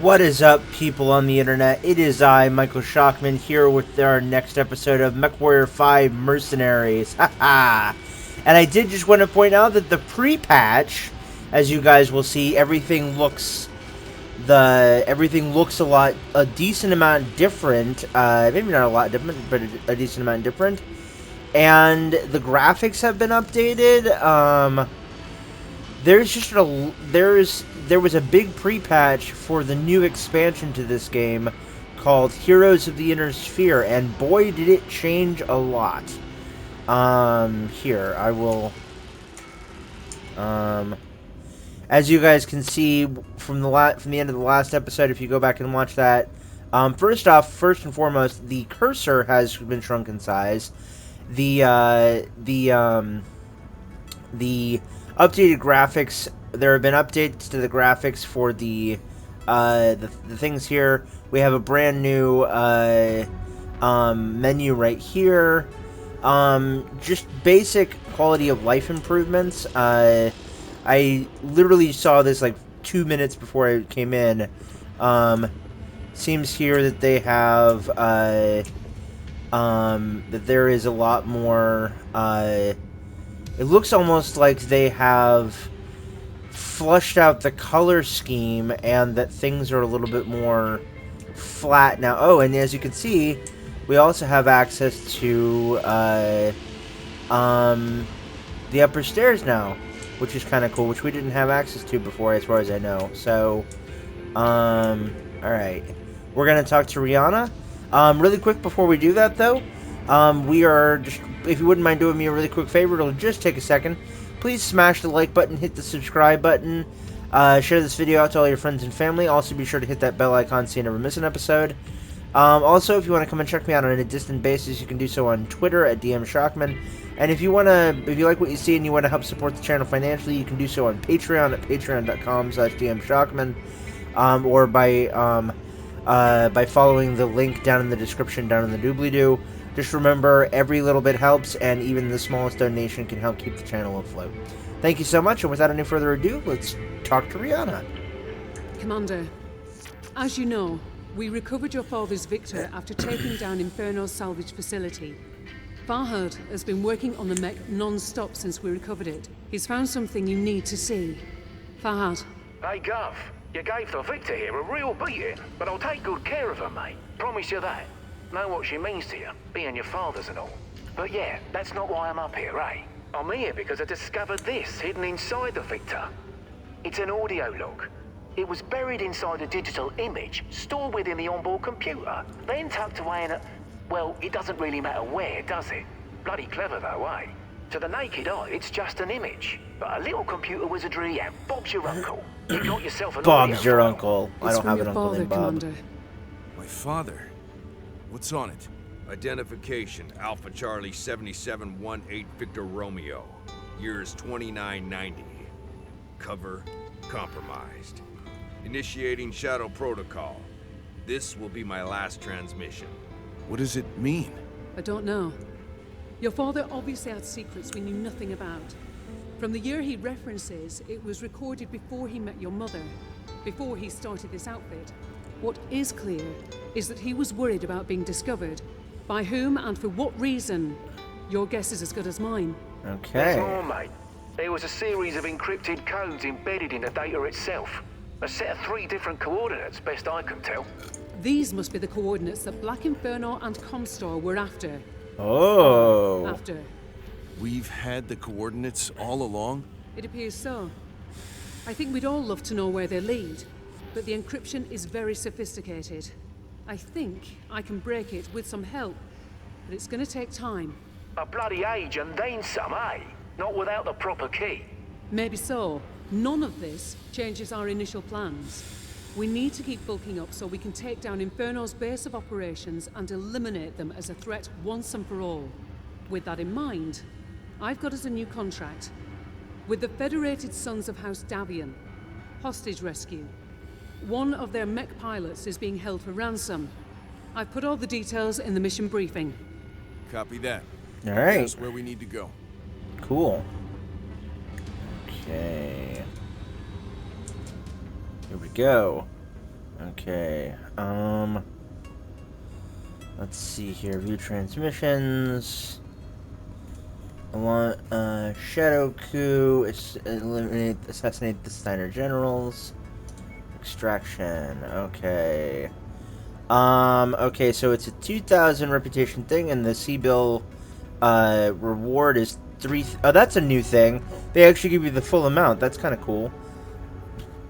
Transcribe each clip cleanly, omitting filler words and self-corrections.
What is up, people on the internet? It is I, Michael Shockman, here with our next episode of Mechwarrior 5 Mercenaries. Haha! And I did just want to point out that the pre-patch, as you guys will see, everything looks a decent amount different. Maybe not a lot different, but a decent amount different. And the graphics have been updated. There was a big pre-patch for the new expansion to this game called Heroes of the Inner Sphere, and boy did it change a lot. Here I will. As you guys can see from the end of the last episode, if you go back and watch that, first and foremost, the cursor has been shrunk in size. The updated graphics. There have been updates to the graphics for the things here. We have a brand new menu right here. Just basic quality of life improvements. I literally saw this like 2 minutes before I came in. Seems here that they have that there is a lot more. It looks almost like they have flushed out the color scheme and that things are a little bit more flat now. Oh, and as you can see, we also have access to the upper stairs now, which is kind of cool, which we didn't have access to before as far as I know. So, alright. We're going to talk to Rihanna. Really quick before we do that, though, we are just, if you wouldn't mind doing me a really quick favor, it'll just take a second. Please smash the like button, hit the subscribe button, share this video out to all your friends and family. Also, be sure to hit that bell icon so you never miss an episode. Also, if you want to come and check me out on a distant basis, you can do so on Twitter at DMShockman. And if you like what you see and you want to help support the channel financially, you can do so on Patreon at patreon.com/DMShockman, or by following the link down in the description down in the doobly-doo. Just remember, every little bit helps, and even the smallest donation can help keep the channel afloat. Thank you so much, and without any further ado, let's talk to Rihanna. Commander, as you know, we recovered your father's Victor after taking down Inferno's salvage facility. Farhad has been working on the mech non-stop since we recovered it. He's found something you need to see. Farhad. Hey, Gov. You gave the Victor here a real beating, but I'll take good care of her, mate. Promise you that. Know what she means to you, being your father's and all. But yeah, that's not why I'm up here, eh? I'm here because I discovered this hidden inside the Victor. It's an audio log. It was buried inside a digital image, stored within the onboard computer, then tucked away in a... Well, it doesn't really matter where, does it? Bloody clever though, eh? To the naked eye, it's just an image. But a little computer wizardry, yeah, Bob's your uncle. You got yourself an Bob's your file. uncle. I don't have an uncle named Bob. Commander. My father? What's on it? Identification, Alpha Charlie 7718 Victor Romeo. Years 2990. Cover compromised. Initiating Shadow Protocol. This will be my last transmission. What does it mean? I don't know. Your father obviously had secrets we knew nothing about. From the year he references, it was recorded before he met your mother, before he started this outfit. What is clear is that he was worried about being discovered. By whom and for what reason? Your guess is as good as mine. Okay. There's more, mate. There was a series of encrypted codes embedded in the data itself. A set of 3 different coordinates, best I can tell. These must be the coordinates that Black Inferno and Comstar were after. Oh. After. We've had the coordinates all along? It appears so. I think we'd all love to know where they lead, but the encryption is very sophisticated. I think I can break it with some help, but it's going to take time. A bloody age and then some, eh? Not without the proper key. Maybe so. None of this changes our initial plans. We need to keep bulking up so we can take down Inferno's base of operations and eliminate them as a threat once and for all. With that in mind, I've got us a new contract. With the Federated Sons of House Davian. Hostage rescue. One of their mech pilots is being held for ransom. I've put all the details in the mission briefing. Copy that. All right. That's where we need to go. Cool. Okay. Here we go. Okay. Let's see here. View transmissions. Shadow coup. Assassinate the Steiner generals. Extraction. Okay. Okay, so it's a 2,000 reputation thing, and the C-bill, reward is 3... Oh, that's a new thing. They actually give you the full amount. That's kind of cool.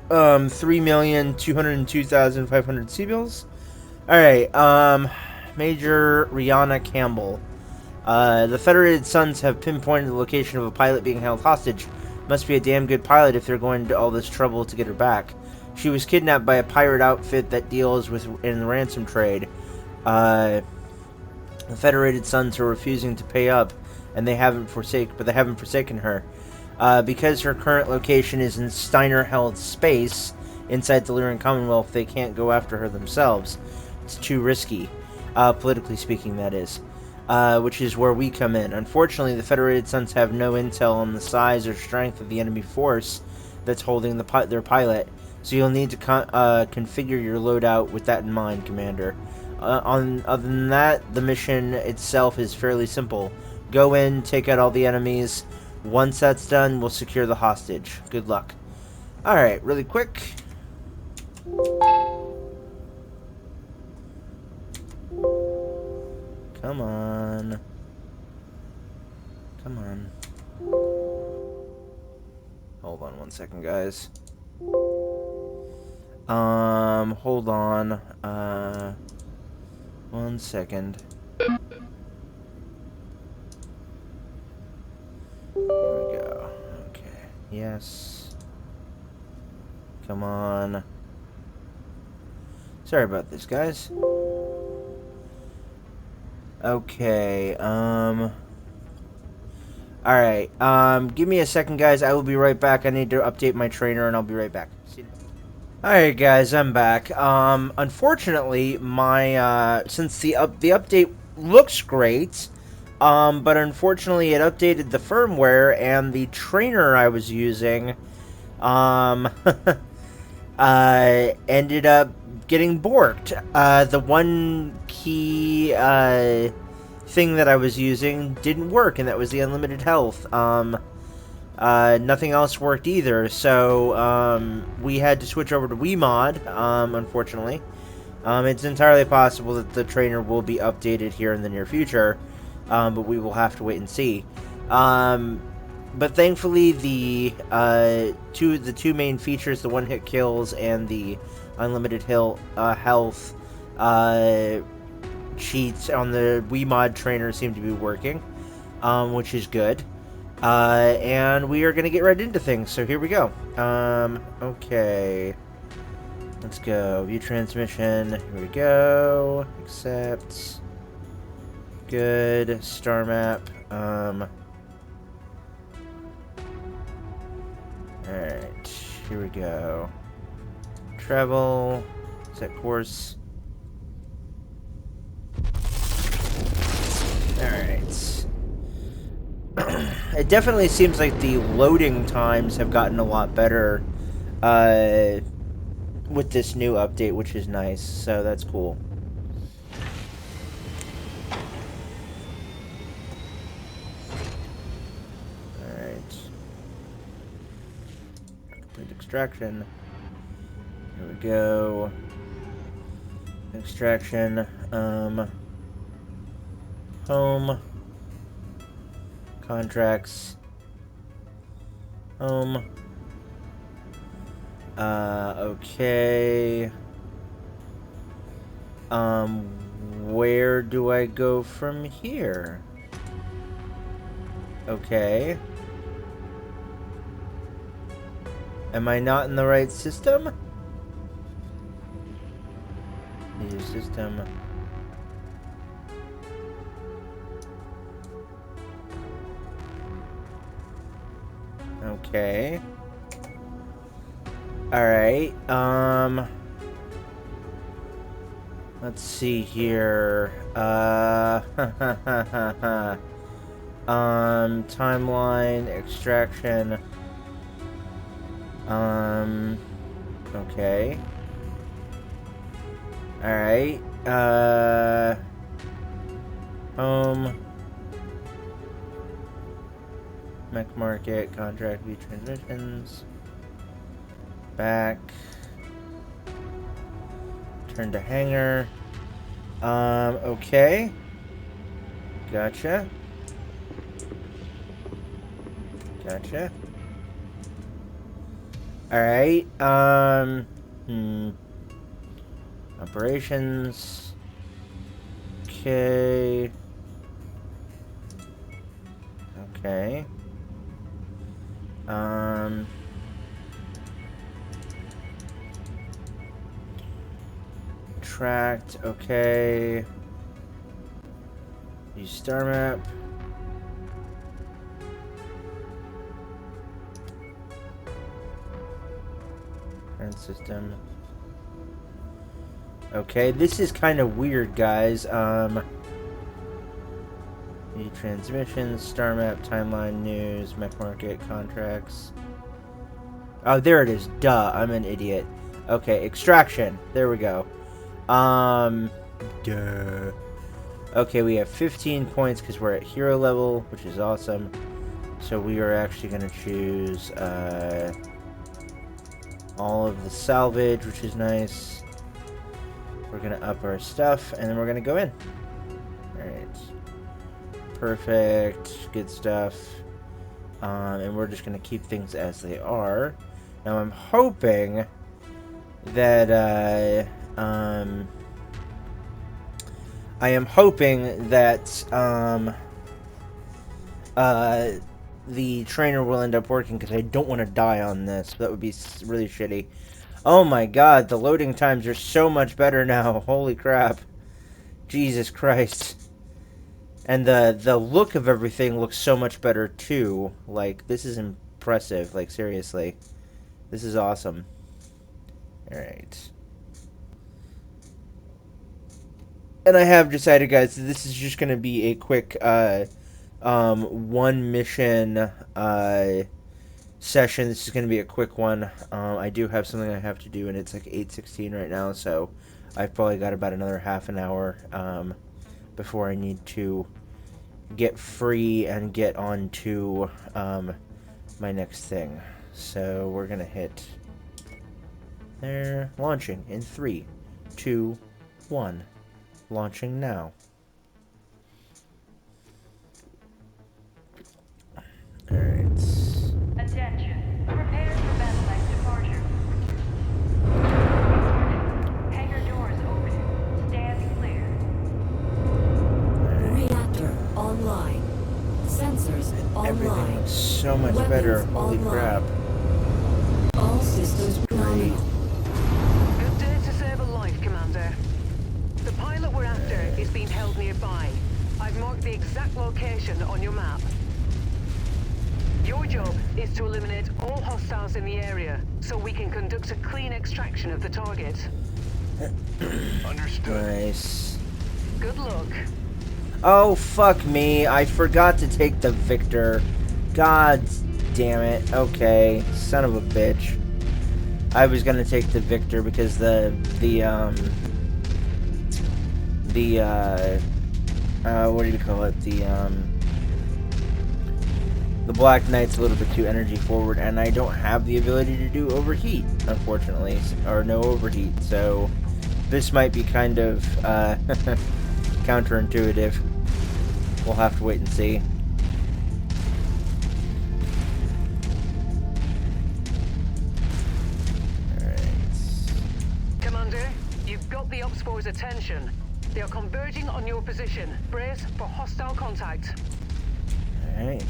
3,202,500 C-bills. Alright, Major Rihanna Campbell. The Federated Sons have pinpointed the location of a pilot being held hostage. Must be a damn good pilot if they're going to all this trouble to get her back. She was kidnapped by a pirate outfit that deals in the ransom trade. The Federated Sons are refusing to pay up, and they haven't forsaken her. Because her current location is in Steiner-held space inside the Lyran Commonwealth, they can't go after her themselves. It's too risky, politically speaking, that is. Which is where we come in. Unfortunately, the Federated Sons have no intel on the size or strength of the enemy force that's holding their pilot, so you'll need to configure your loadout with that in mind, Commander. Other than that, the mission itself is fairly simple. Go in, take out all the enemies. Once that's done, we'll secure the hostage. Good luck. Alright, really quick. Come on. Come on. Hold on 1 second, guys. Hold on. 1 second. Here we go. Okay. Yes. Come on. Sorry about this, guys. Okay, alright, give me a second, guys. I will be right back. I need to update my trainer, and I'll be right back. Alright, guys, I'm back. Unfortunately, my, since the update looks great, but unfortunately it updated the firmware, and the trainer I was using, ended up getting borked. The one key thing that I was using didn't work, and that was the unlimited health. Nothing else worked either, so we had to switch over to WeMod, unfortunately. It's entirely possible that the trainer will be updated here in the near future, but we will have to wait and see. But thankfully, the two main features, the one-hit kills and the unlimited health cheats on the WeMod trainer seem to be working, which is good. And we are going to get right into things, so here we go. Okay. Let's go. View transmission. Here we go. Accept. Good. Star map. Alright. Here we go. Travel. Set course. Alright. It definitely seems like the loading times have gotten a lot better with this new update, which is nice, so that's cool. Alright. Complete extraction. Here we go. Extraction. Home. Contracts. Home. Okay. Where do I go from here? Okay. Am I not in the right system? New system. Okay. Alright, let's see here, timeline, extraction, okay, Alright. Home. Mech Market. Contract view transitions. Back. Turn to hangar. Okay. Gotcha. Gotcha. Alright, Operations. Okay. Okay. Tracked, okay. Use star map. Current system. Okay, this is kind of weird, guys. New transmissions, star map, timeline, news, mech market, contracts. Oh, there it is. Duh, I'm an idiot. Okay, extraction. There we go. Duh. Okay, we have 15 points because we're at hero level, which is awesome. So we are actually going to choose all of the salvage, which is nice. We're going to up our stuff, and then we're going to go in. Alright. Perfect. Good stuff. And we're just going to keep things as they are. Now I'm hoping that, I am hoping that, the trainer will end up working, because I don't want to die on this. That would be really shitty. Oh my god, the loading times are so much better now. Holy crap. Jesus Christ. And the look of everything looks so much better too. Like, this is impressive. Like, seriously. This is awesome. Alright. And I have decided, guys, that this is just going to be a quick, one mission, session. This is going to be a quick one. I do have something I have to do, and it's like 8:16 right now, so I've probably got about another half an hour, before I need to get free and get on to, my next thing. So we're going to hit there. Launching in 3, 2, 1. Launching now. Alright. Attention. Prepare for Bethlehem departure. Hangar doors open. Stand clear. Reactor online. Sensors Everything online. looks so much Weapons better. Holy online. crap. All systems nominal. Good day to save a life, Commander. The pilot we're after is being held nearby. I've marked the exact location on your map. Your job is to eliminate all hostiles in the area, so we can conduct a clean extraction of the target. Understood. Nice. Good luck. Oh, fuck me. I forgot to take the Victor. God damn it. Okay. Son of a bitch. I was gonna take the Victor because what do you call it? The Black Knight's a little bit too energy forward, and I don't have the ability to do overheat, unfortunately, or no overheat, so this might be kind of counterintuitive. We'll have to wait and see. Alright. Commander, you've got the Ops Force's attention. They are converging on your position. Brace for hostile contact. Alright.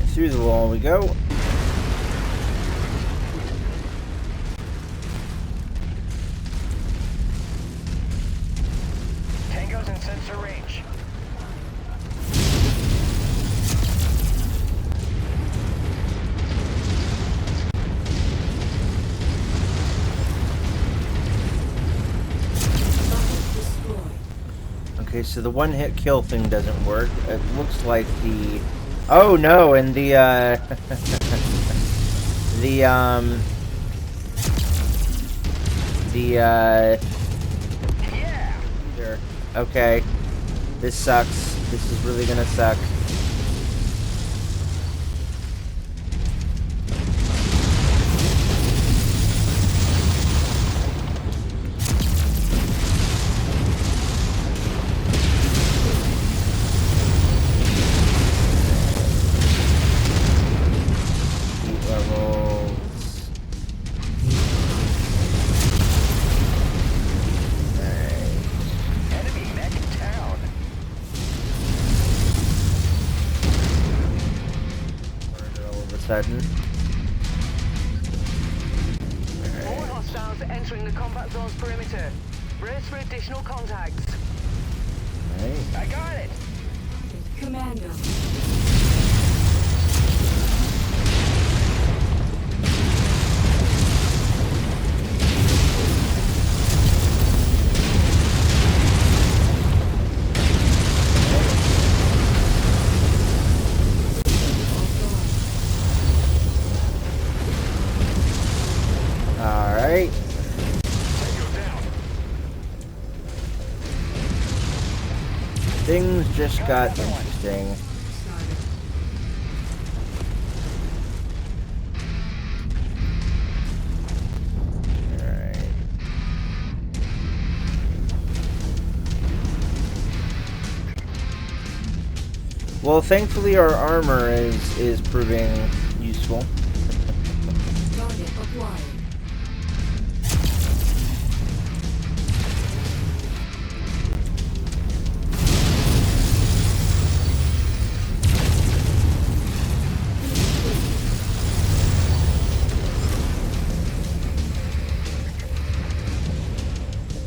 Through the wall we go. Tango's in sensor range. Destroyed. Okay, so the one-hit kill thing doesn't work. It looks like the Oh no, and the the there. Okay. This sucks. This is really gonna suck. Heat levels. Alright. Enemy mech in town. Murder all of a sudden. More hostiles are entering the combat zone's perimeter. Brace for additional contacts. Alright. I got it. Commando. Alright. Things just got interesting. Alright. Well, thankfully our armor is proving useful. Target acquired.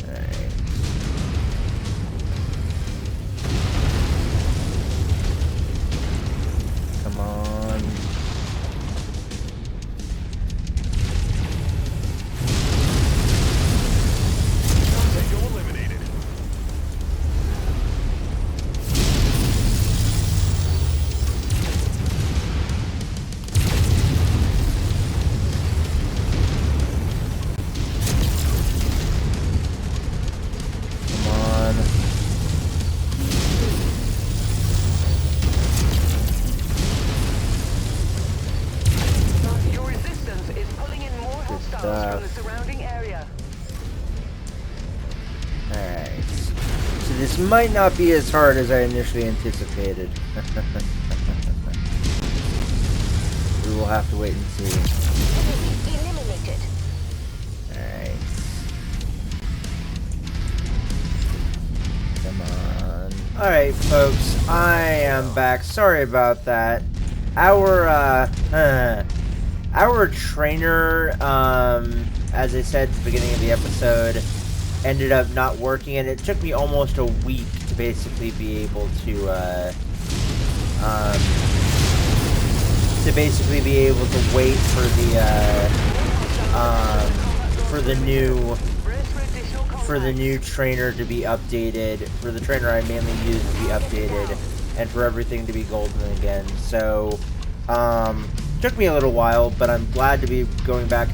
Alright. Come on. Tango eliminated. Come on. Your resistance is pulling in more hostiles from the surrounding area. Alright. So this might not be as hard as I initially anticipated. We will have to wait and see. Eliminated. Alright. Come on. Alright, folks. I am back. Sorry about that. Our trainer, as I said at the beginning of the episode, ended up not working, and it took me almost a week to basically be able to wait for the new trainer to be updated, for the trainer I mainly use to be updated, and for everything to be golden again. So took me a little while, but I'm glad to be going back.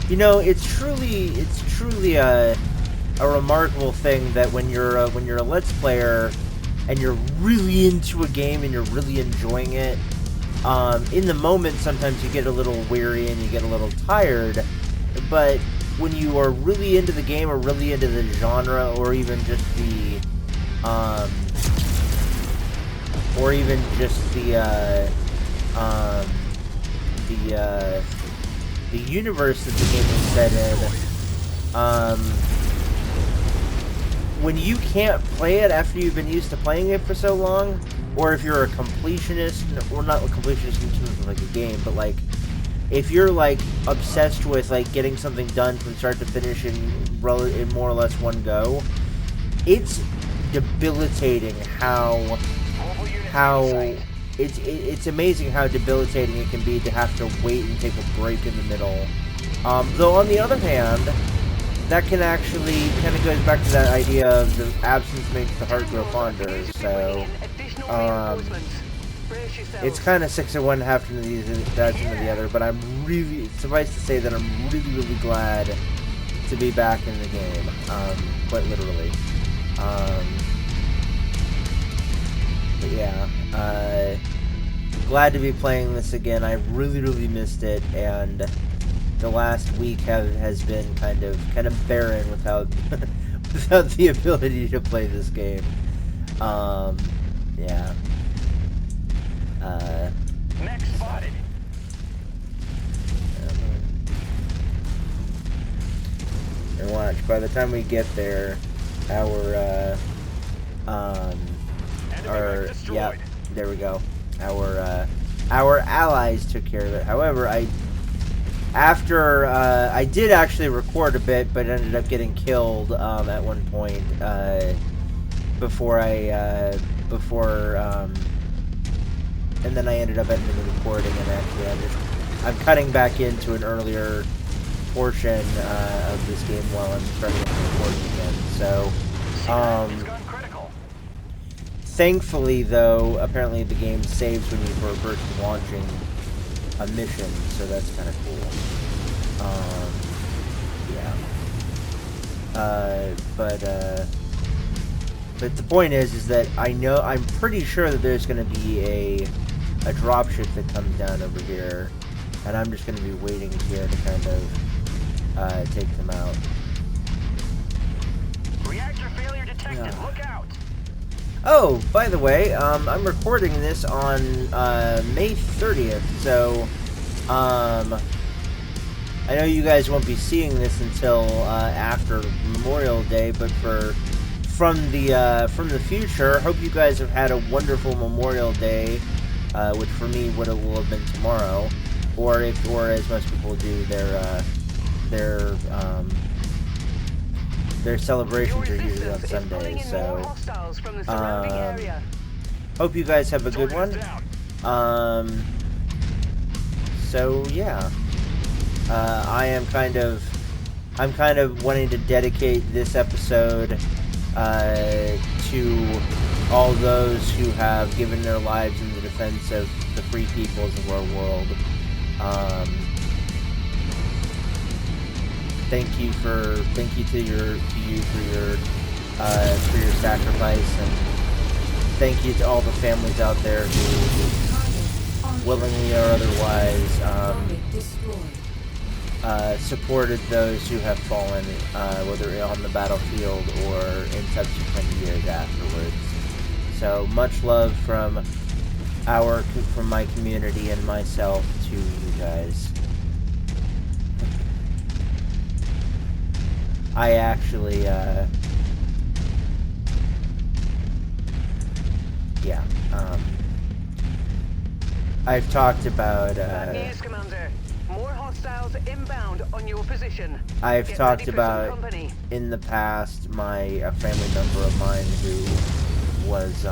You know, it's truly a remarkable thing that when you're a Let's Player and you're really into a game and you're really enjoying it, in the moment sometimes you get a little weary and you get a little tired, but when you are really into the game or really into the genre, or even just the the universe that the game is set in, when you can't play it after you've been used to playing it for so long, or if you're a completionist, or not a completionist in terms of like a game, but like if you're like obsessed with like getting something done from start to finish in more or less one go, it's debilitating how it's amazing how debilitating it can be to have to wait and take a break in the middle. Though on the other hand, that can actually kind of goes back to that idea of the absence makes the heart grow fonder. So Brace yourselves. It's kind of 6 in one, half into that's into the other, but I'm really, suffice to say that I'm really, really glad to be back in the game, quite literally. But yeah, glad to be playing this again. I really, really missed it, and the last week has been kind of barren without without the ability to play this game. Yeah. Next spotted. And watch, by the time we get there, our yeah, there we go. Our allies took care of it. However, I did actually record a bit, but ended up getting killed at one point and then I ended up ending the recording, and actually I'm cutting back into an earlier portion of this game while I'm starting the recording again. So, thankfully, though, apparently the game saves when you are first launching a mission, so that's kind of cool. Yeah. But the point is that I'm pretty sure that there's going to be a dropship that comes down over here, and I'm just going to be waiting here to kind of take them out. Reactor failure detected. Look out. Oh, by the way, I'm recording this on May 30th, so I know you guys won't be seeing this until after Memorial Day, but from the future, hope you guys have had a wonderful Memorial Day, which for me will have been tomorrow, or as most people do, their celebrations are usually on Sundays. So hope you guys have a good one. So yeah, I'm kind of wanting to dedicate this episode to all those who have given their lives in the defense of the free peoples of our world. Thank you to you for your sacrifice, and thank you to all the families out there who willingly or otherwise supported those who have fallen, whether on the battlefield or in subsequent years afterwards. So much love from my community and myself to you guys. I actually, yeah, I've talked about, Yes, Commander. More hostiles inbound on your position. I've Get talked ready for about, some company. in the past, a family member of mine who was,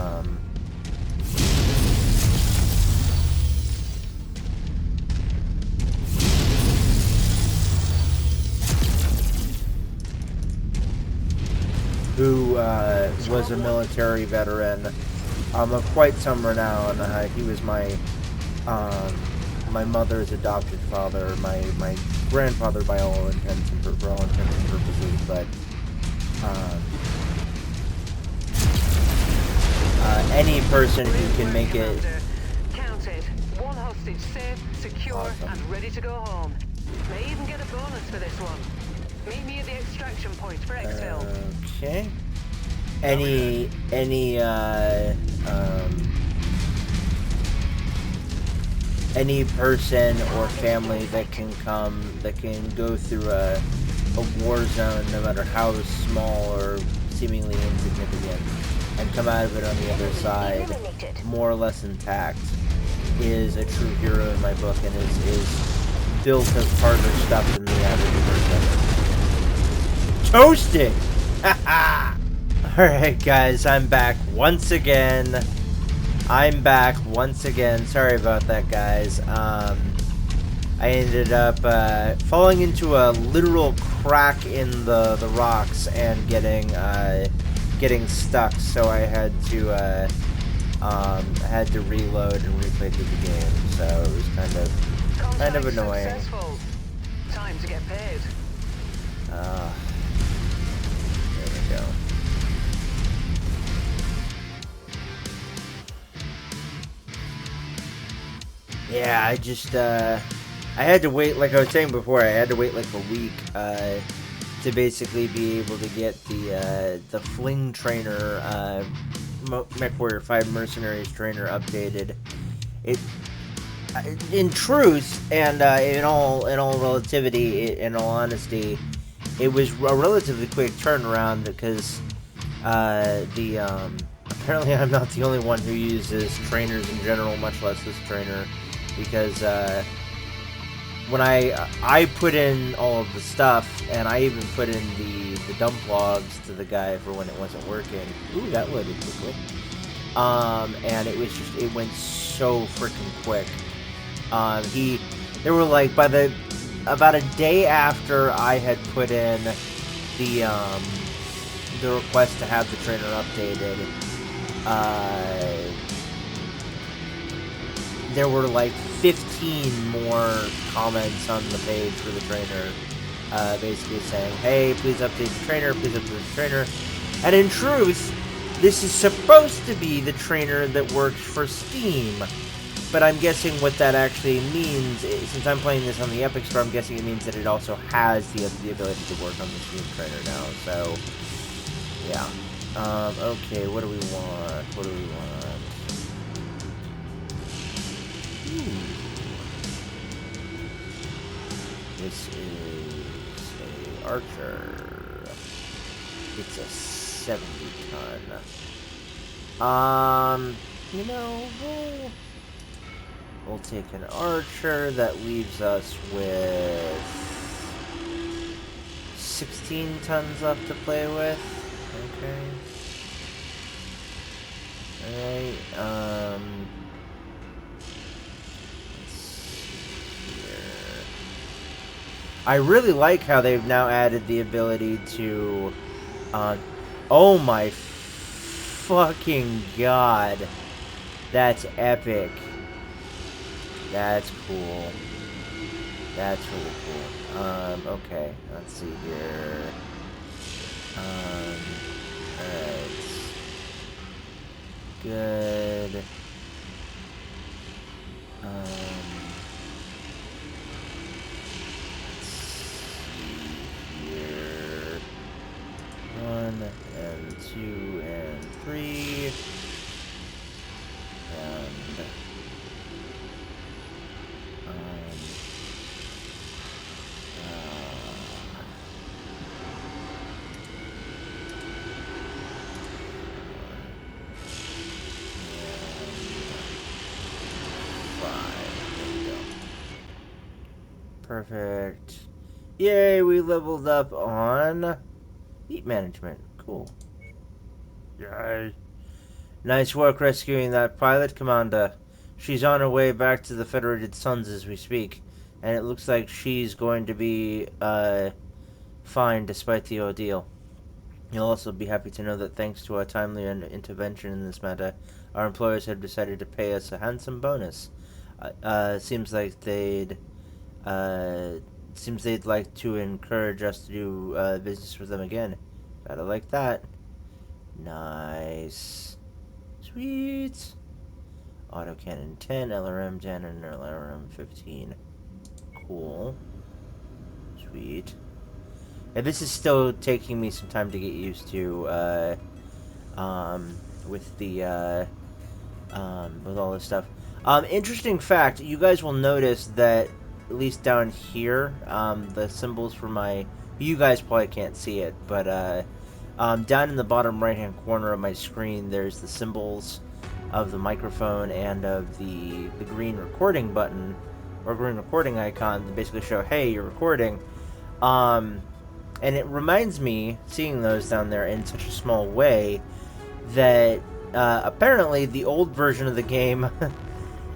was a military veteran of quite some renown. He was my mother's adopted father, my grandfather by all intents and purposes, but any person who can make it. Counted. One hostage safe, secure, Awesome. and ready to go home. May even get a bonus for this one. Meet me at the extraction point for exfil. Okay. Any person or family that can go through a war zone, no matter how small or seemingly insignificant, and come out of it on the other side more or less intact, is a true hero in my book, and is built of harder stuff than the average person. Toasted! Haha! Alright guys, I'm back once again. Sorry about that, guys. I ended up falling into a literal crack in the rocks and getting stuck, so I had to I had to reload and replay through the game, so it was kind of annoying. Successful. Time to get paid. There we go. Yeah, I just I had to wait, like I was saying before, I had to wait like a week to basically be able to get the Fling trainer, Mechwarrior 5 Mercenaries trainer updated. It, in truth, and in all relativity, in all honesty, it was a relatively quick turnaround because apparently I'm not the only one who uses trainers in general, much less this trainer, because when I put in all of the stuff, and I even put in the dump logs to the guy for when it wasn't working. Ooh, that loaded quickly. And it was just, it went so freaking quick. They were like, about a day after I had put in the request to have the trainer updated, there were like 15 more comments on the page for the trainer, basically saying, hey, please update the trainer, please update the trainer. And in truth, this is supposed to be the trainer that works for Steam, but I'm guessing what that actually means, since I'm playing this on the Epic Store, I'm guessing it means that it also has the ability to work on the Steam trainer now, so, yeah. Okay, what do we want? What do we want? This is a Archer. It's a 70 ton. You know, we'll take an Archer. That leaves us with 16 tons left to play with. Okay. Alright, let's see here. I really like how they've now added the ability to, oh my fucking god. That's epic. That's cool. That's really cool. Okay, let's see here. Alright. Good. Let's see here. 1 and 2 and 3. And perfect. Yay, we leveled up on heat management. Cool. Yay. Nice work rescuing that pilot, Commander. She's on her way back to the Federated Suns as we speak, and it looks like she's going to be fine despite the ordeal. You'll also be happy to know that thanks to our timely intervention in this matter, our employers have decided to pay us a handsome bonus. Seems they'd like to encourage us to do business with them again. Gotta like that. Nice. Sweet. Autocannon 10, LRM 10, and LRM 15. Cool. Sweet. And this is still taking me some time to get used to, with the, with all this stuff. Interesting fact, you guys will notice that, at least down here, the symbols for my, you guys probably can't see it, but, down in the bottom right-hand corner of my screen, there's the symbols of the microphone and of the green recording button, or green recording icon, that basically show, hey, you're recording. And it reminds me, seeing those down there in such a small way, that apparently the old version of the game,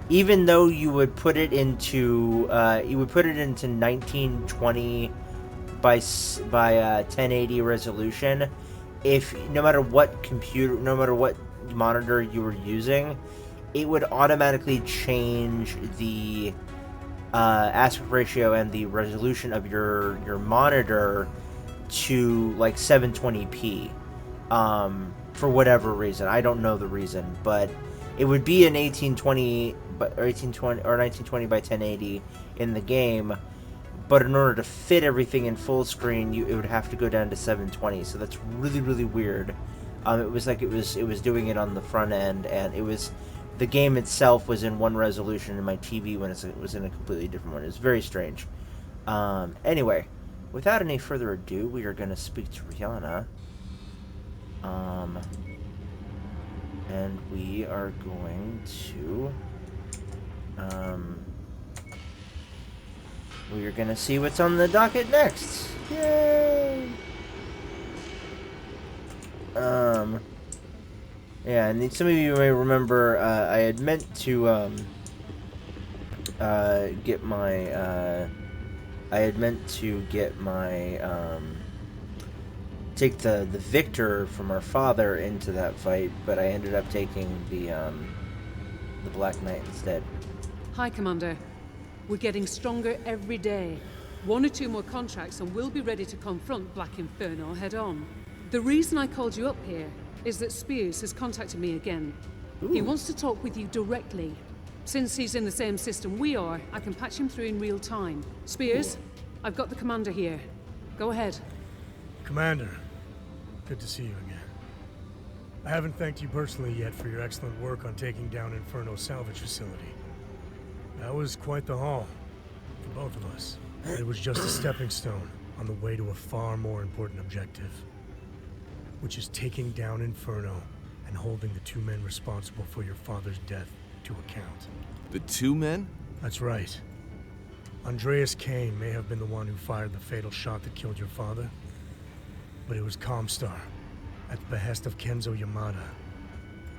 even though you would put it into 1920 by 1080 resolution, if no matter what monitor you were using, it would automatically change the aspect ratio and the resolution of your monitor to like 720p. For whatever reason, I don't know the reason, but it would be an 1820 or 1820 or 1920 by 1080 in the game. But in order to fit everything in full screen, it would have to go down to 720. So that's really, really weird. It was like it was doing it on the front end, and the game itself was in one resolution, and my TV when it was in a completely different one. It was very strange. Anyway, without any further ado, we are going to speak to Rihanna. And we are going to we are gonna see what's on the docket next. Yay! Yeah, and some of you may remember I had meant to get my take the victor from our father into that fight, but I ended up taking the Black Knight instead. Hi, Commander. We're getting stronger every day. 1 or 2 more contracts and we'll be ready to confront Black Inferno head on. The reason I called you up here is that Spears has contacted me again. Ooh. He wants to talk with you directly. Since he's in the same system we are, I can patch him through in real time. Spears, I've got the Commander here. Go ahead. Commander, good to see you again. I haven't thanked you personally yet for your excellent work on taking down Inferno's salvage facility. That was quite the haul, for both of us. It was just a stepping stone on the way to a far more important objective, which is taking down Inferno and holding the 2 men responsible for your father's death to account. The 2 men? That's right. Andreas Kane may have been the one who fired the fatal shot that killed your father, but it was Comstar, at the behest of Kenzo Yamada,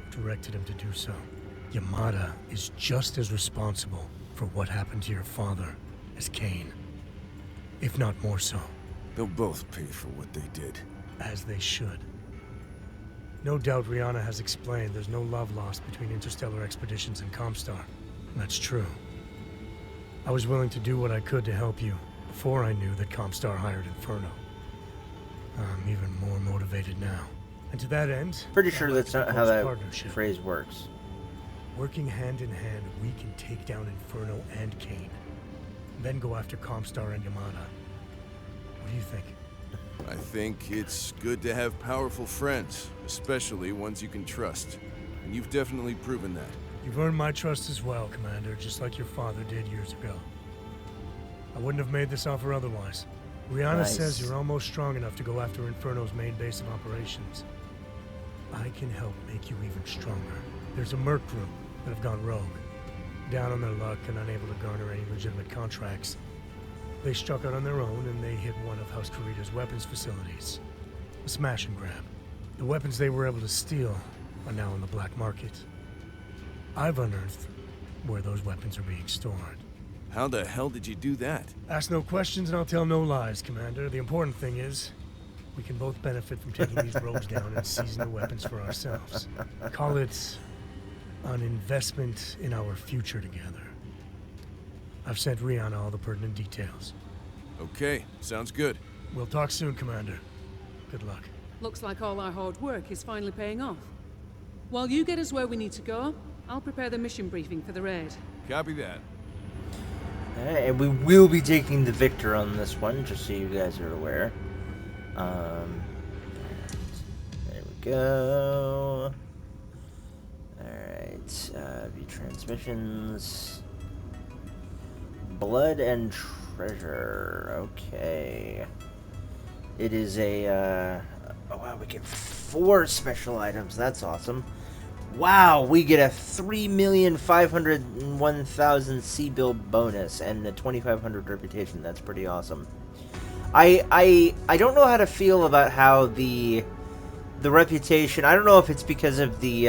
who directed him to do so. Yamada is just as responsible for what happened to your father as Kane, if not more so. They'll both pay for what they did. As they should. No doubt Rihanna has explained there's no love lost between interstellar expeditions and Comstar. That's true. I was willing to do what I could to help you before I knew that Comstar hired Inferno. I'm even more motivated now. And to that end, Pretty sure that's not how that partnership. phrase works. Working hand in hand, we can take down Inferno and Kane. Then go after Comstar and Yamada. What do you think? I think it's good to have powerful friends, especially ones you can trust. And you've definitely proven that. You've earned my trust as well, Commander, just like your father did years ago. I wouldn't have made this offer otherwise. Rihanna says you're almost strong enough to go after Inferno's main base of operations. I can help make you even stronger. There's a merc group that have gone rogue. Down on their luck and unable to garner any legitimate contracts. They struck out on their own and they hit one of House Kurita's weapons facilities. A smash and grab. The weapons they were able to steal are now on the black market. I've unearthed where those weapons are being stored. How the hell did you do that? Ask no questions and I'll tell no lies, Commander. The important thing is, we can both benefit from taking these rogues down and seizing the weapons for ourselves. Call it an investment in our future together. I've sent Rihanna all the pertinent details. Okay, sounds good. We'll talk soon, Commander. Good luck. Looks like all our hard work is finally paying off. While you get us where we need to go, I'll prepare the mission briefing for the raid. Copy that. Alright, and we will be taking the victor on this one, just so you guys are aware. There we go. Alright, view transmissions. Blood and treasure. Okay. It is a, oh wow, we get 4 special items. That's awesome. Wow, we get a 3,501,000 C-bill bonus and a 2,500 reputation. That's pretty awesome. I don't know how to feel about how the reputation. I don't know if it's because of the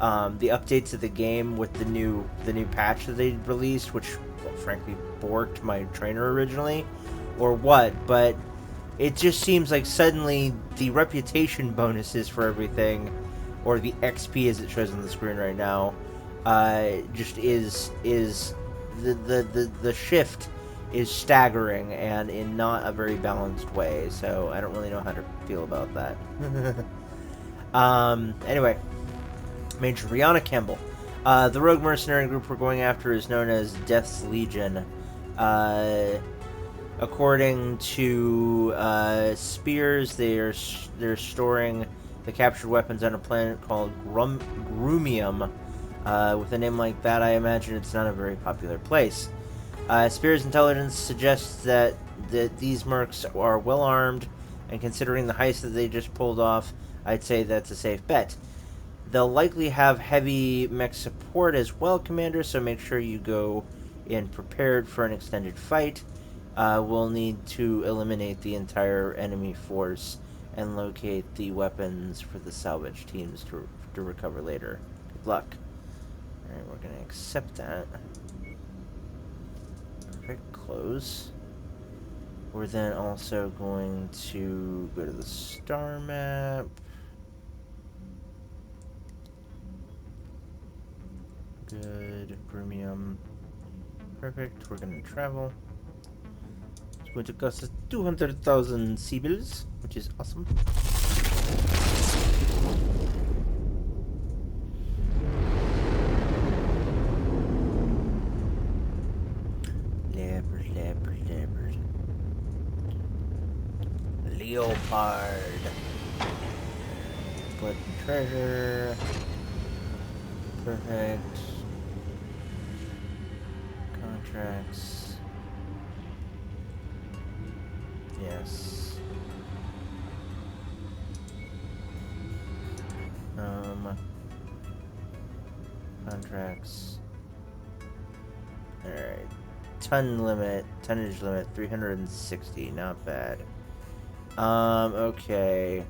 updates of the game with the new patch that they released, which, well, frankly borked my trainer originally, or what. But it just seems like suddenly the reputation bonuses for everything, or the XP as it shows on the screen right now, just is the shift is staggering and in not a very balanced way. So I don't really know how to feel about that. Anyway, Major Rihanna Campbell. The rogue mercenary group we're going after is known as Death's Legion. According to Spears, they're storing the captured weapons on a planet called Grumium. With a name like that, I imagine it's not a very popular place. Spears' intelligence suggests that these mercs are well armed, and considering the heist that they just pulled off, I'd say that's a safe bet. They'll likely have heavy mech support as well, Commander, so make sure you go in prepared for an extended fight. We'll need to eliminate the entire enemy force and locate the weapons for the salvage teams to recover later. Good luck. Alright, we're going to accept that. Perfect. Close. We're then also going to go to the star map. Good. Premium. Perfect. We're going to travel. It's going to cost us 200,000 Sibyls, which is awesome. Leopard. Leopard. Blood and treasure. Perfect. Contracts. Yes. Contracts. Alright. Tonnage limit, 360, not bad. Okay.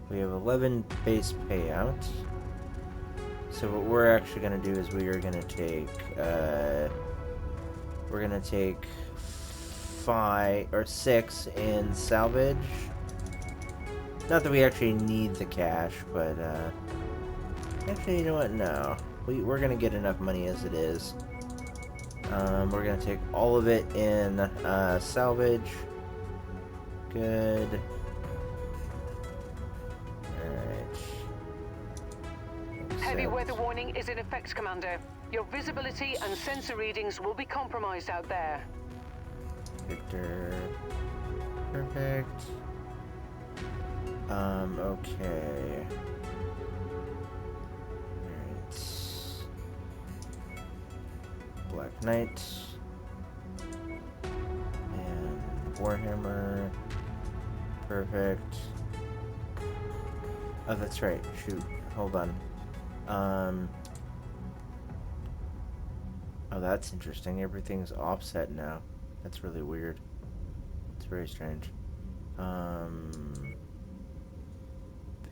We have 11 base payout. So what we're actually gonna do is we are gonna take, we're gonna take 5 or 6 in salvage. Not that we actually need the cash, but, actually, you know what? No. We're gonna get enough money as it is. We're gonna take all of it in salvage. Good. Alright. Heavy weather warning is in effect, Commander. Your visibility and sensor readings will be compromised out there. Victor. Perfect. Okay. Alright. Black Knight. And Warhammer. Perfect. Oh, that's right. Shoot. Hold on. Oh, that's interesting. Everything's offset now. That's really weird. It's very strange.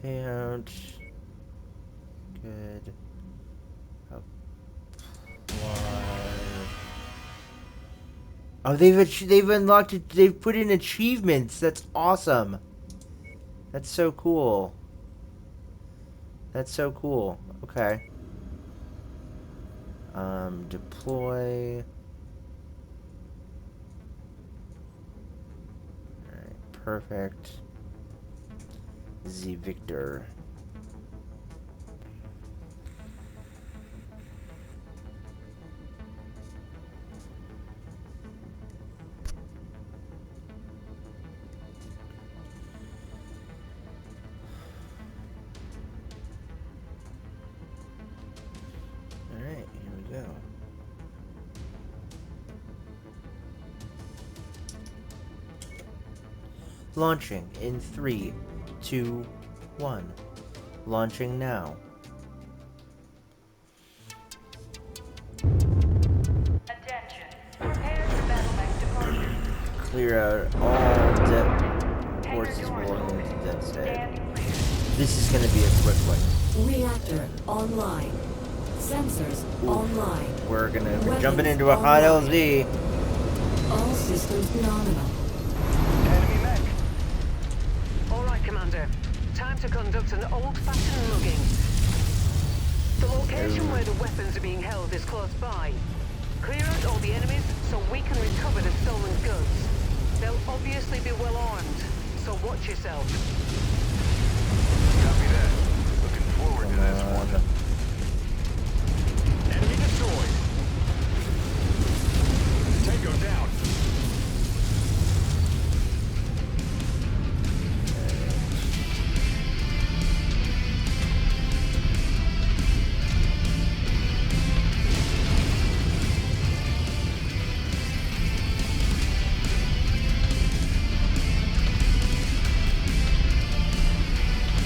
Payout. Good. Oh, they've unlocked it. They've put in achievements. That's awesome. That's so cool. That's so cool. Okay. Deploy. Alright, perfect. Z Victor. Alright, here we go. Launching in 3, 2, 1. Launching now. Attention. Prepare for battle mech departure. Clear out all dead forces belonging to Death's Head. Standing clear. This is going to be a quick one. Reactor online. Sensors online. We're going to be Weapons jumping into a hot online. LZ. All systems nominal. Enemy mech time to conduct an old-fashioned mugging. The location where the weapons are being held is close by. Clear out all the enemies so we can recover the stolen goods. They'll obviously be well armed, so watch yourself. Copy that. Looking forward to this one. Enemy destroyed. Tango down.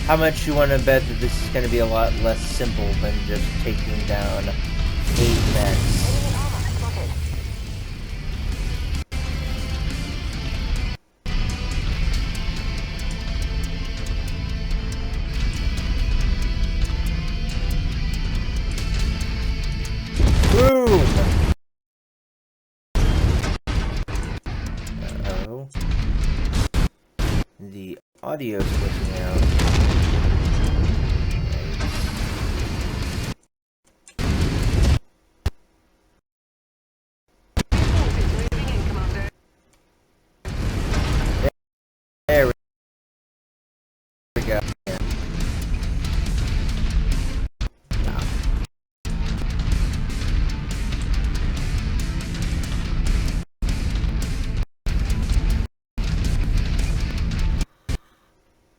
How much you want to bet that this is going to be a lot less simple than just taking down 8 mechs? Enemy armor spotted. Boom! Uh-oh. The audio's glitching out. Forces moving in, Commander. There we go.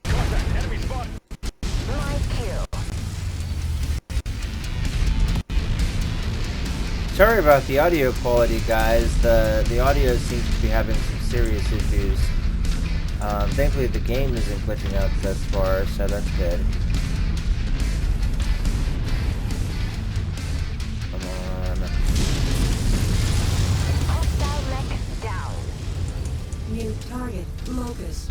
Contact. Enemy spot. My kill. Sorry about the audio quality, guys. The audio seems to be having some serious issues. Thankfully, the game isn't glitching out thus far, so that's good. Come on. Hostile mech down. New target, Locust.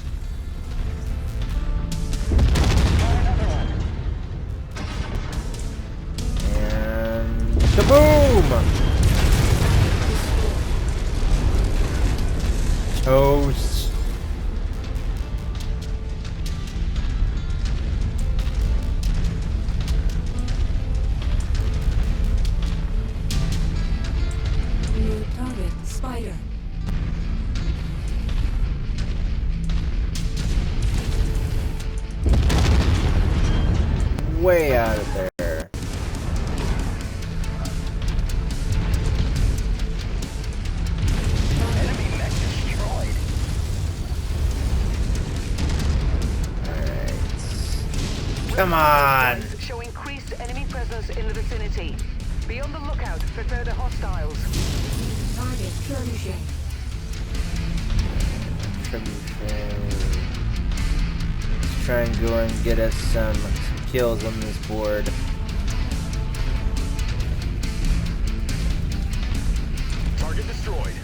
And kaboom! Toast. New target, Spider. Way out of there. Enemy mech destroyed. Alright. Come on! Show increased enemy presence in the vicinity. Be on the lookout for further hostiles. Target, Trebuchet. Let's try and go and get us some kills on this board. Target destroyed.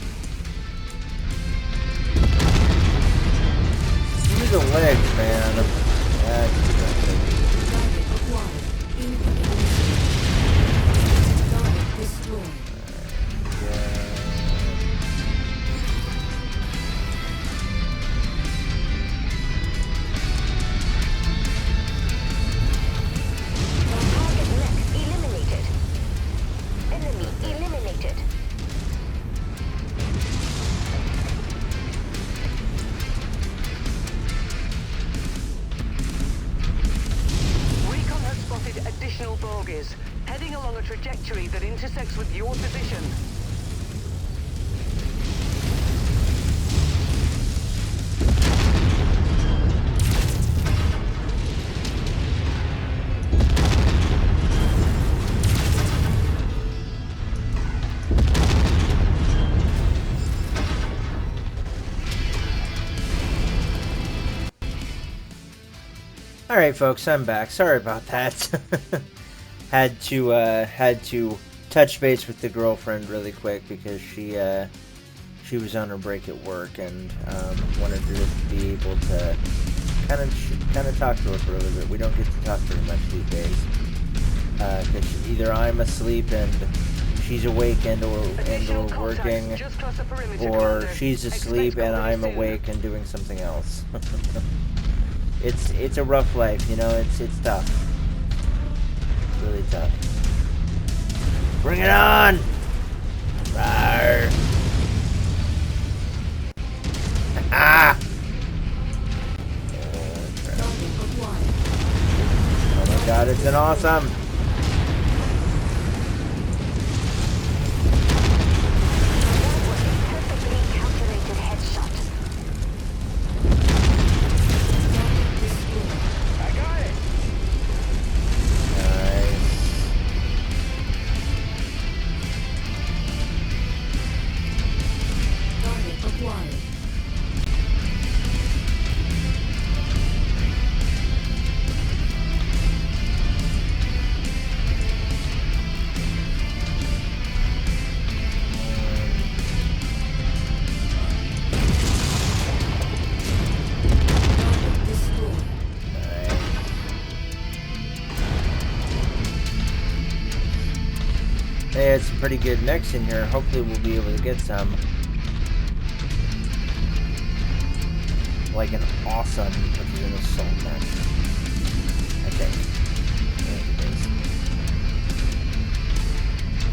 Give me the legs, man. That's expensive. Target acquired. Incoming. Target destroyed. Yeah. Target mech eliminated. Enemy eliminated. Recon has spotted additional bogies, heading along a trajectory that intersects with your position. Alright folks, I'm back. Sorry about that. had to touch base with the girlfriend really quick because she was on her break at work and wanted to be able to kind of talk to her for a little bit. We don't get to talk very much these days because either I'm asleep and she's awake and or working, Just cross the perimeter, or Commander. she's asleep Expect and company I'm soon. awake and doing something else. it's a rough life, you know. It's tough. It's really tough. Bring it on! Rawr. Ah! Oh my god, it's an awesome! They had some pretty good mechs in here. Hopefully we'll be able to get some. Like an awesome, which is an assault mech. I think.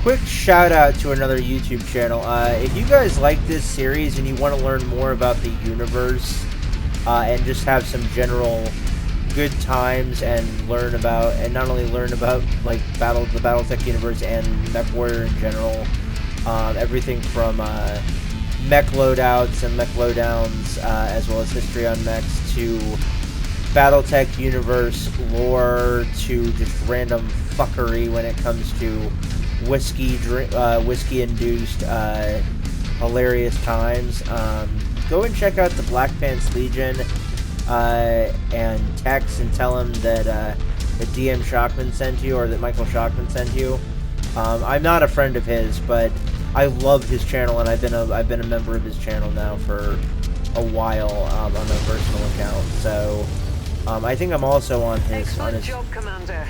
Quick shout out to another YouTube channel. If you guys like this series and you want to learn more about the universe, and just have some general good times and learn about, and not only learn about like the BattleTech universe and Mechwarrior in general, everything from mech loadouts and mech lowdowns, as well as history on mechs, to BattleTech universe lore, to just random fuckery when it comes to whiskey induced hilarious times. Go and check out the Black Pants Legion. And text and tell him that DM Shockman sent you, or that Michael Shockman sent you. I'm not a friend of his, but I love his channel, and I've been a member of his channel now for a while on a personal account. So I think I'm also on his. Excellent job, Commander.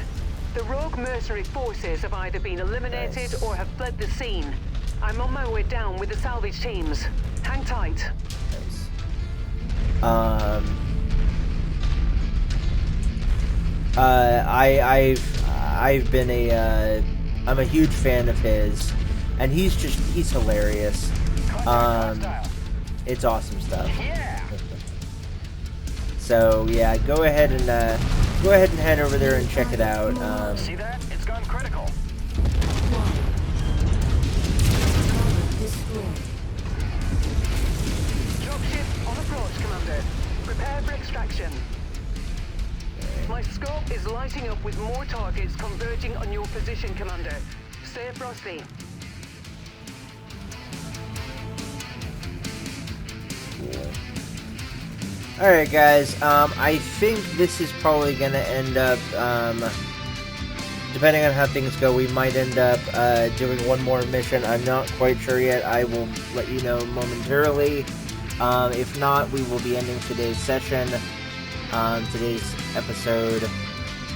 The rogue mercenary forces have either been eliminated or have fled the scene. I'm on my way down with the salvage teams. Hang tight. Nice. I'm a huge fan of his, and he's hilarious. It's awesome stuff. So yeah, go ahead and head over there and check it out. See that? It's gone critical. Dropship on approach, Commander. Prepare for extraction. My scope is lighting up with more targets converging on your position, Commander. Stay frosty. Alright guys, I think this is probably going to end up, depending on how things go, we might end up doing one more mission. I'm not quite sure yet. I will let you know momentarily. If not, we will be ending today's session. Today's episode.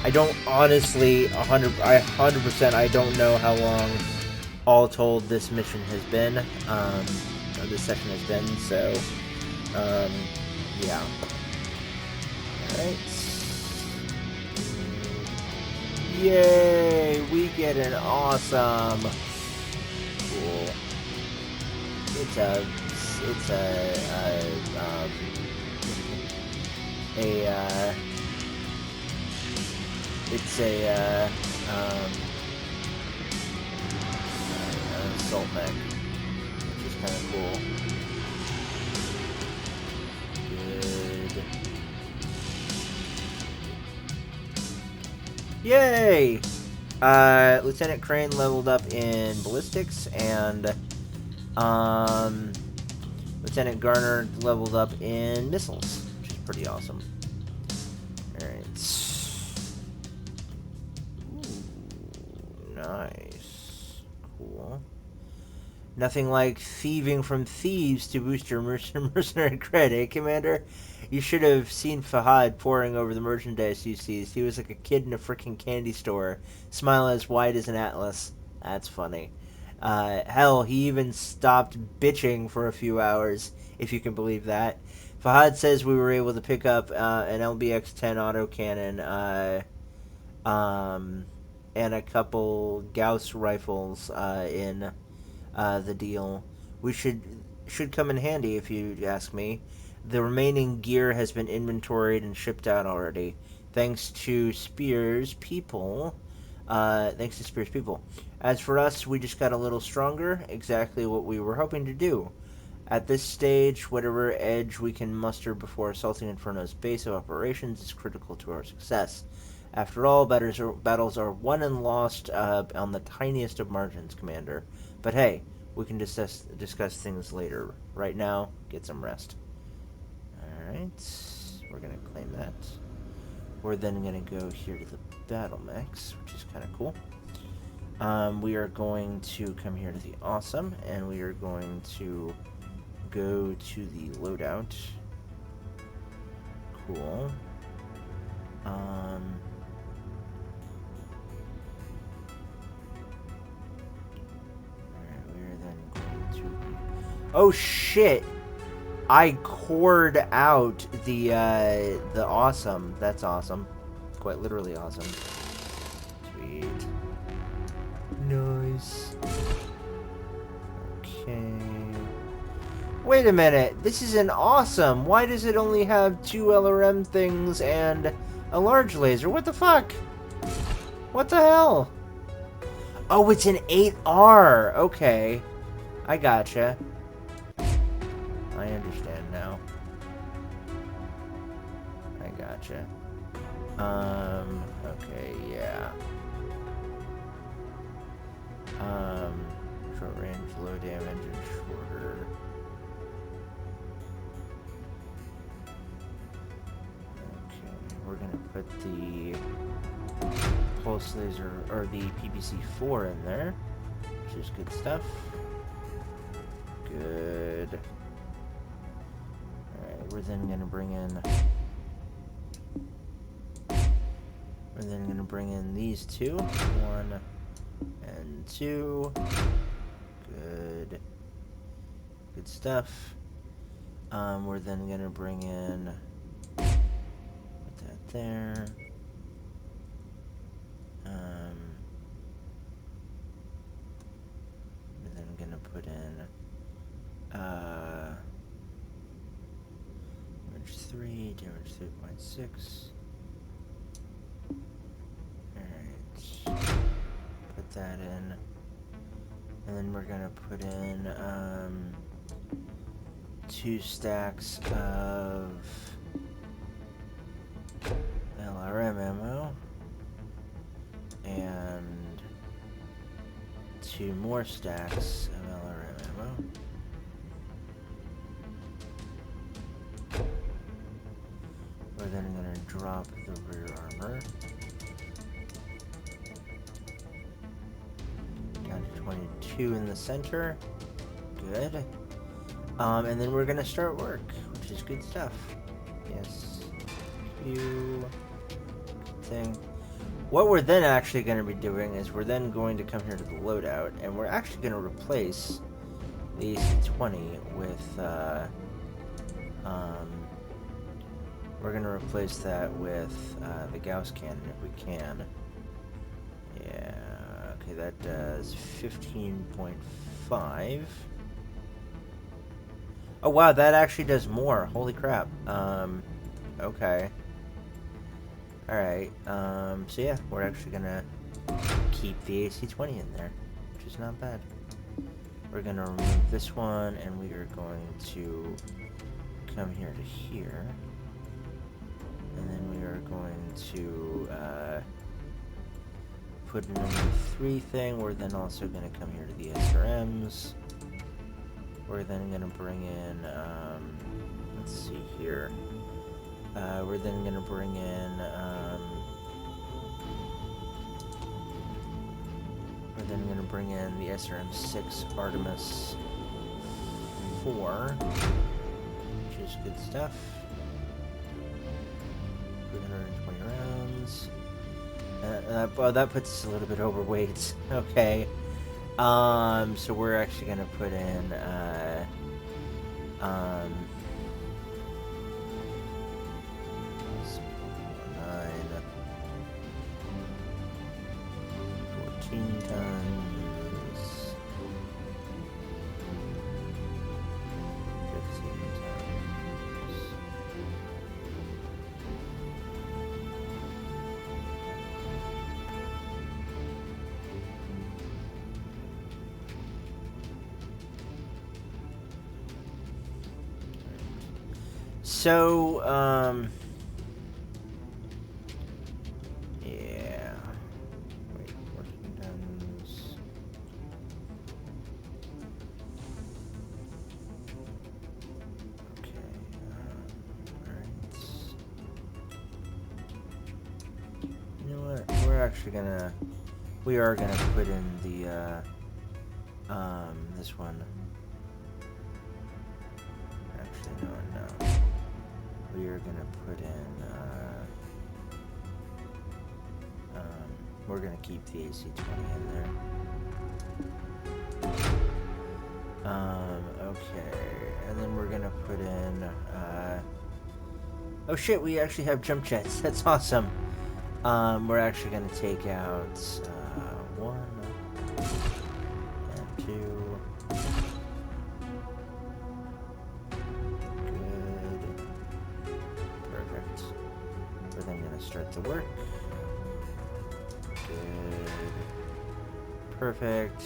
I don't honestly 100% I don't know how long all told this mission has been, or this session has been, so yeah. Alright. Yay! We get an awesome, cool. It's a assault mech, which is kind of cool. Good. Yay! Lieutenant Crane leveled up in ballistics, and Lieutenant Garner leveled up in missiles, which is pretty awesome. Alright. Nice. Cool. Nothing like thieving from thieves to boost your mercenary credit, eh, Commander? You should have seen Fahad poring over the merchandise you seized. He was like a kid in a freaking candy store. Smile as wide as an atlas. That's funny. Hell, he even stopped bitching for a few hours, if you can believe that. Fahad says we were able to pick up an LBX-10 autocannon, and a couple Gauss rifles in the deal. We should come in handy if you ask me. The remaining gear has been inventoried and shipped out already, thanks to Spears' people. As for us, we just got a little stronger, exactly what we were hoping to do. At this stage, whatever edge we can muster before assaulting Inferno's base of operations is critical to our success. After all, battles are won and lost on the tiniest of margins, Commander. But hey, we can discuss things later. Right now, get some rest. Alright, we're going to claim that. We're then going to go here to the battle mechs, which is kind of cool. We are going to come here to the awesome, and we are going to go to the loadout. Cool. Alright, we're then going to... Oh shit! I cored out the awesome. That's awesome. Quite literally awesome. Sweet. Nice. Okay. Wait a minute. This is an awesome. Why does it only have 2 LRM things and a large laser? What the fuck? What the hell? Oh, it's an 8R. Okay. I gotcha. I understand now. I gotcha. Okay, yeah. Short range, low damage, and shorter. Okay, we're gonna put the pulse laser, or the PPC-4 in there, which is good stuff. Good. Alright, we're then gonna bring in... We're then gonna bring in these two. 1 and 2. Good. Good stuff. We're then gonna bring in... Put that there. We're then gonna put in... damage 3, damage 3.6. Alright. Put that in. And then we're gonna put in 2 stacks of LRM ammo. And 2 more stacks of LRM ammo. We're then going to drop the rear armor down to 22 in the center. Good. And then we're going to start work, which is good stuff. Yes. Q. Thing. What we're then actually going to be doing is we're then going to come here to the loadout, and we're actually going to replace the AC-20 with, we're going to replace that with the Gauss cannon if we can. Yeah, okay, that does 15.5. Oh wow, that actually does more. Holy crap. Okay. Alright, so yeah, we're actually going to keep the AC-20 in there, which is not bad. We're going to remove this one, and we are going to come here to here. And then we are going to put in the 3 thing. We're then also going to come here to the SRMs. We're then going to bring in, let's see here. We're then going to bring in, the SRM-6 Artemis 4, which is good stuff. 320 rounds. Well, that puts us a little bit overweight. Okay. So we're actually gonna put in So, yeah. Wait, working guns. Okay, alright. You know what? We are gonna put in the, this one. Actually, no. We are gonna put in, we're gonna keep the AC-20 in there. Okay, and then we're gonna put in, oh shit, we actually have jump jets. That's awesome. We're actually gonna take out, 1 and 2. Good. Perfect. We're then gonna start the work. Good. Perfect.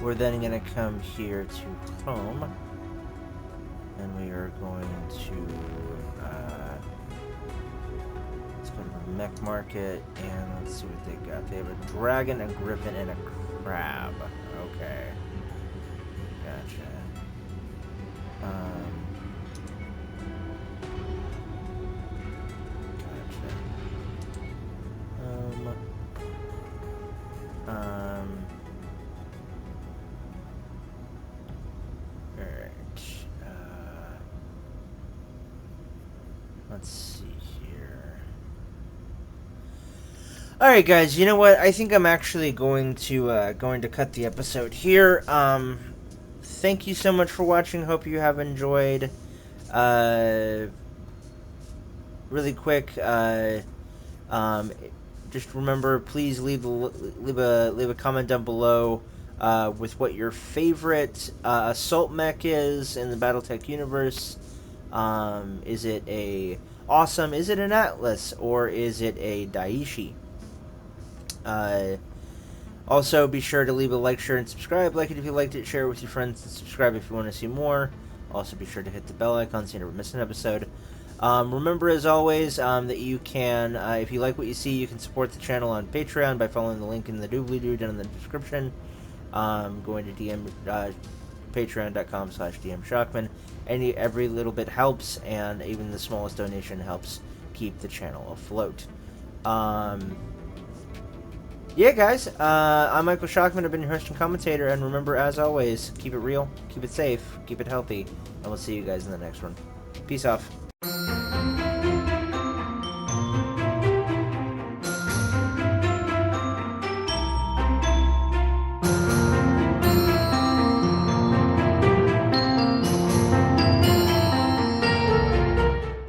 We're then gonna come here to home. And we are going to, let's go to the mech market and let's see what they got. They have a dragon, a griffin, and a crab. Okay. Gotcha. Alright. Let's see here. Alright guys, you know what? I think I'm actually going to cut the episode here. Thank you so much for watching. Hope you have enjoyed. Really quick, just remember, please leave a comment down below with what your favorite assault mech is in the BattleTech universe. Is it a Awesome? Is it an Atlas? Or is it a Daiichi? Also, be sure to leave a like, share, and subscribe. Like it if you liked it, share it with your friends, and subscribe if you want to see more. Also, be sure to hit the bell icon so you never miss an episode. Remember, as always, that you can, if you like what you see, you can support the channel on Patreon by following the link in the doobly-doo down in the description. Going to patreon.com/DMShockman. Every little bit helps, and even the smallest donation helps keep the channel afloat. Yeah, guys, I'm Michael Shockman. I've been your host and commentator, and remember, as always, keep it real, keep it safe, keep it healthy, and we'll see you guys in the next one. Peace off.